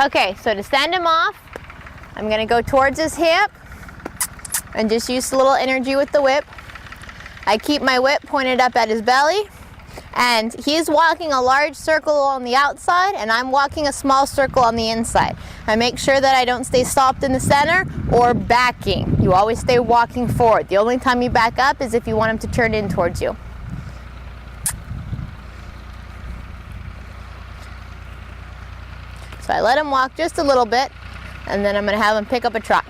Okay, so to send him off, I'm gonna go towards his hip and just use a little energy with the whip. I keep my whip pointed up at his belly, and he's walking a large circle on the outside and I'm walking a small circle on the inside. I make sure that I don't stay stopped in the center or backing. You always stay walking forward. The only time you back up is if you want him to turn in towards you. So I let him walk just a little bit, and then I'm going to have him pick up a trot.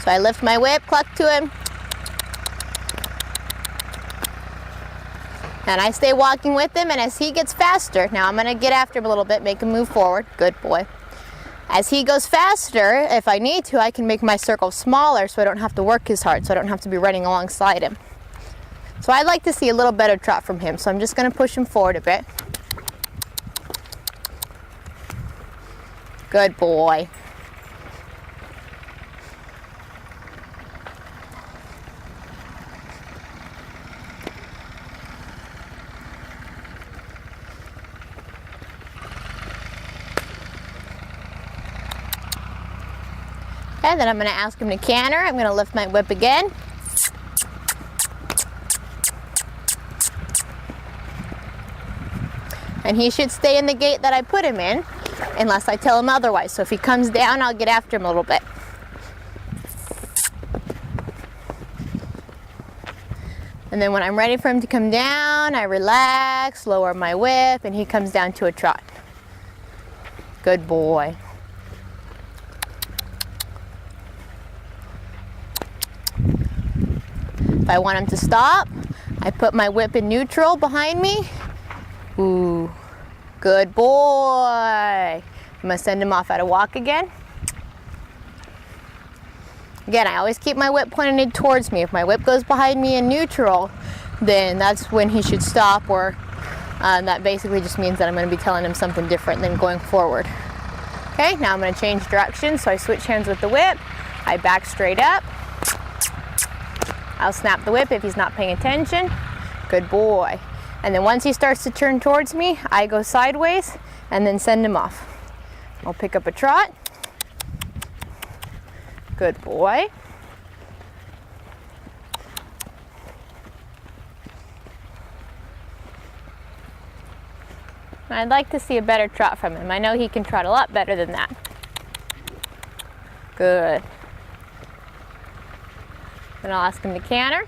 So I lift my whip, cluck to him, and I stay walking with him, and as he gets faster, now I'm going to get after him a little bit, make him move forward. Good boy. As he goes faster, if I need to, I can make my circle smaller so I don't have to work as hard, so I don't have to be running alongside him. So I'd like to see a little better trot from him, so I'm just going to push him forward a bit. Good boy. Okay, then I'm going to ask him to canter. I'm going to lift my whip again. And he should stay in the gait that I put him in, unless I tell him otherwise. So if he comes down, I'll get after him a little bit. And then when I'm ready for him to come down, I relax, lower my whip, and he comes down to a trot. Good boy. If I want him to stop, I put my whip in neutral behind me. Ooh, good boy. I'm gonna send him off at a walk again. Again, I always keep my whip pointed towards me. If my whip goes behind me in neutral, then that's when he should stop, or that basically just means that I'm gonna be telling him something different than going forward. Okay, now I'm gonna change direction, so I switch hands with the whip. I back straight up. I'll snap the whip if he's not paying attention. Good boy. And then once he starts to turn towards me, I go sideways and then send him off. I'll pick up a trot. Good boy. I'd like to see a better trot from him. I know he can trot a lot better than that. Good. Then I'll ask him to canter.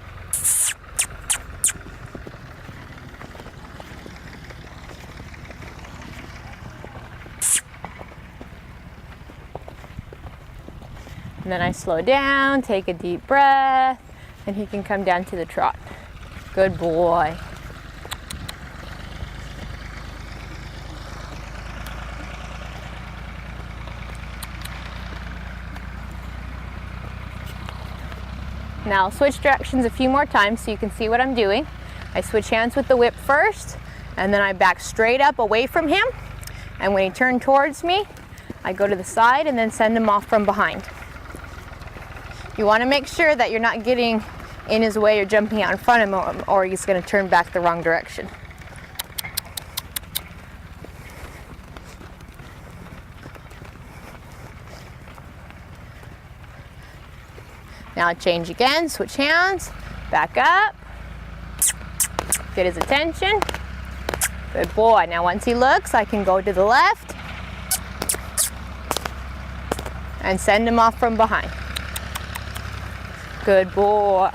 And then I slow down, take a deep breath, and he can come down to the trot. Good boy. Now I'll switch directions a few more times so you can see what I'm doing. I switch hands with the whip first, and then I back straight up away from him. And when he turned towards me, I go to the side and then send him off from behind. You want to make sure that you're not getting in his way or jumping out in front of him, or he's going to turn back the wrong direction. Now I change again, switch hands, back up, get his attention. Good boy. Now once he looks, I can go to the left and send him off from behind. Good boy.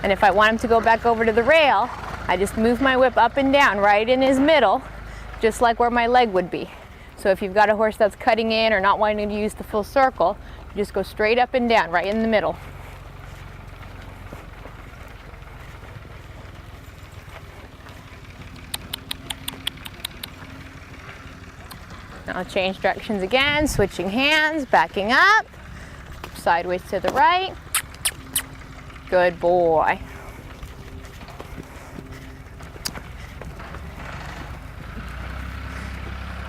And if I want him to go back over to the rail, I just move my whip up and down right in his middle, just like where my leg would be. So if you've got a horse that's cutting in or not wanting to use the full circle, you just go straight up and down, right in the middle. Now I'll change directions again, switching hands, backing up, sideways to the right. Good boy.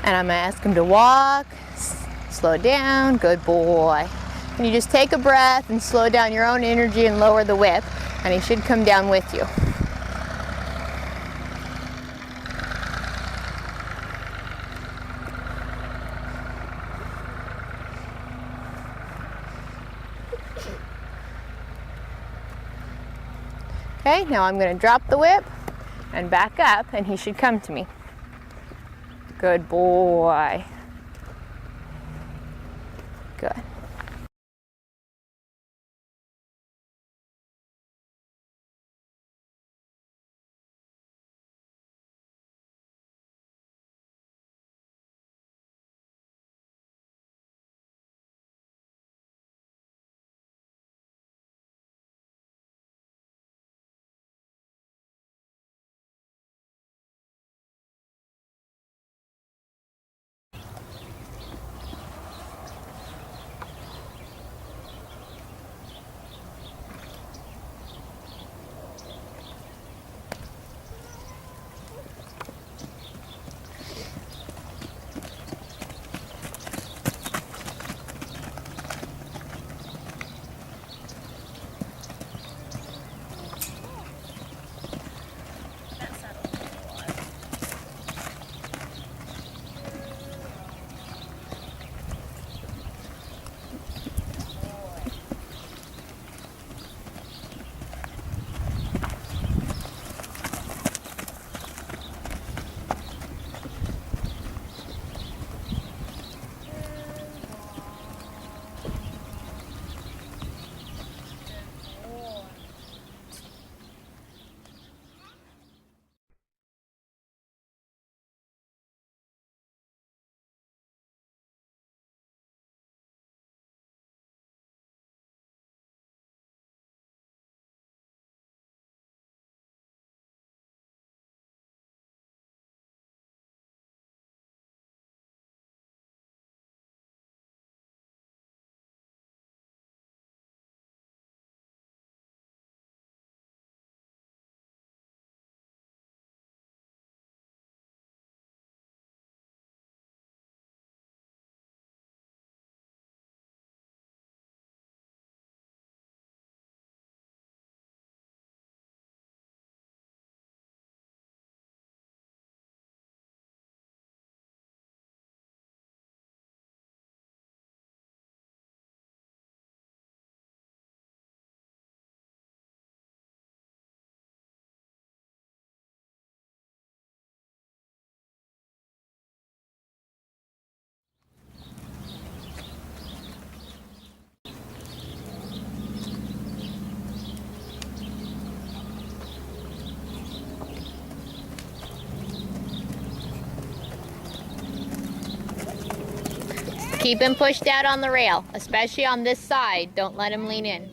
And I'm gonna ask him to walk, slow down, good boy. And you just take a breath and slow down your own energy and lower the whip, and he should come down with you. Okay, now I'm going to drop the whip and back up, and he should come to me. Good boy. Good. Keep him pushed out on the rail, especially on this side. Don't let him lean in.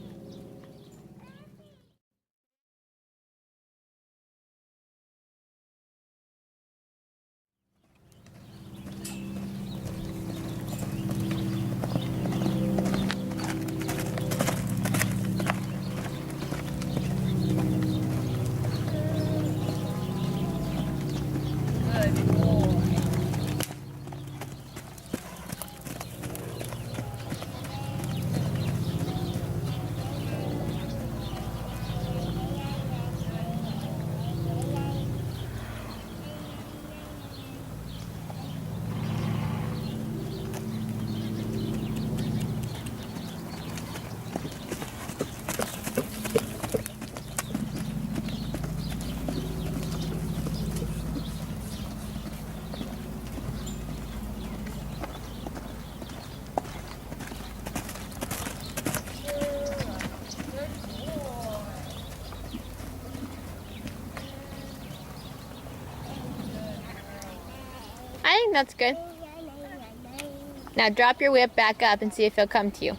I think that's good. Now drop your whip back up and see if he'll come to you.